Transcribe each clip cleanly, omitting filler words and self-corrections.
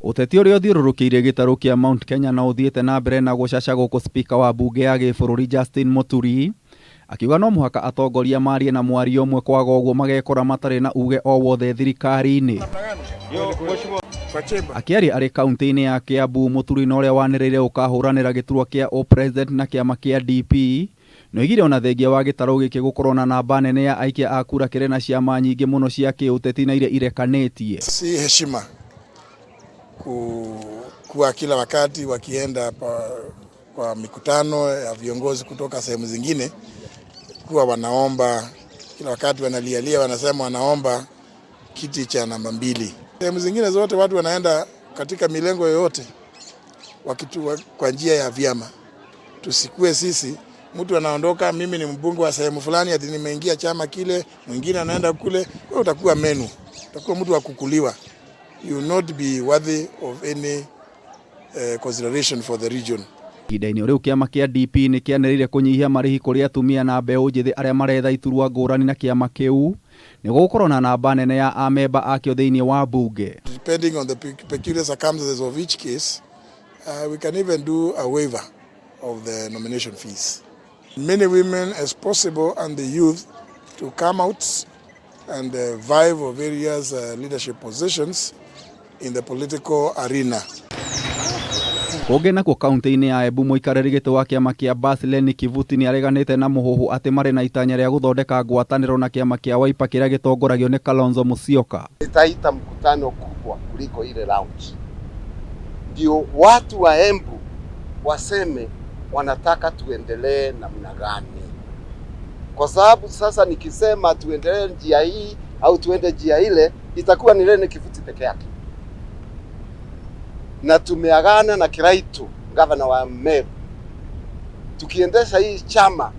Uteti uria uthiururukiire gitaru kia Mount Kenya na uthiete na mbere na gucaca guku spika wa mbunge ya gibururi Justin Muturi akiuga no muhaka atongoria marie na mwario umwe kwaga uguo magekora matari na uge o wothe thirikari-ini. Akiaria ari kaunti-ini ya Kiambu, Muturi na uria waniriire gukahuranira giturwa kia president na kiama kia DP noigire ona thengia wa gitaru giki gukorwo na namba nene ya aikia a kura kire na ciama nyingi muno cia kiuteti na iria irekanitie. Si heshima kuwa kila wakati wakienda kwa mikutano ya viongozi kutoka sehemu zingine kuwa wanaomba kila wakati, wanalialia, wanasema wanaomba kiti cha namba 2. Sehemu zingine zote watu wanaenda katika milengo yoyote kwa njia ya vyama. Tusikue sisi mtu anaondoka, mimi ni mbunge wa sehemu fulani ati nimeingia chama kile, mwingine anaenda kule, wewe utakuwa menu, utakuwa mtu wa kukuliwa. You will not be worthy of any consideration for the region. Ihinda-inĩ riu kiama kia DP ni kianĩrĩire kunyihia marihi kuri atumia na mbeũ njithi aria maretha iturwa ngũrani na kiama kiu nĩguo gũkorwo na namba nene ya amemba akio thĩinĩ wa mbunge. Depending on the peculiar circumstances of each case, we can even do a waiver of the nomination fees. Many women as possible and the youth to come out and vie for various leadership positions in the political arena. Konge nako kaunti-ini ya Embu, muikarĩri gĩtĩ wa kiama kia BUS Lenny Kivuti ni areganĩte na mũhuhu ati marĩ na itanya rĩa gũthondeka ngwatanĩro na kiama kia Wiper kĩrĩa gĩtongoragio nĩ Kalonzo Musyoka. Itaita mkutano kubwa kuliko ile round, ndio watu wa Embu waseme wanataka tuendelee namna gani, kwa sababu sasa nikisema tuendelee njia hii au tuende njia ile itakuwa ni Lenny Kivuti peke yake, na tumeagana na Kiraitu, gavana wa Meru, tukiendesha hii chama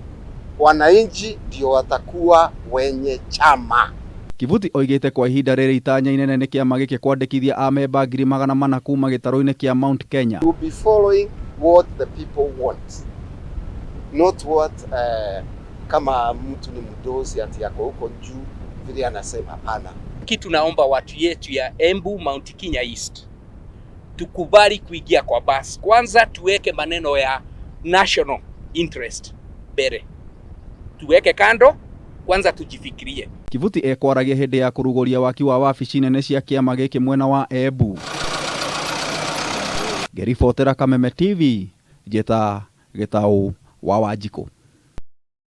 wananchi ndio watakuwa wenye chama. Kivuti oigite kwa ihinda rĩrĩ itanya inene nĩ kiama gĩkĩ kwandĩkithia amemba 400,000 kuma gĩtarũ-inĩ kia Mount Kenya. To be following what the people want, not what kama mtu ni mdozi ati yako huko juu vile anasema. Hapana. Kitu naomba watu yetu ya Embu Mount Kenya East tukubali kuingia kwa BUS. Kwanza tuweke maneno ya national interest mbere, tuweke kando, kwanza tujifikirie. Kivuti ekwaragia hindi ya kuruguria waki wa wabici nene cia kiama gĩkĩ mwena wa Embu. Gerifotera Kameme TV, Gitaru wa Wanjikũ.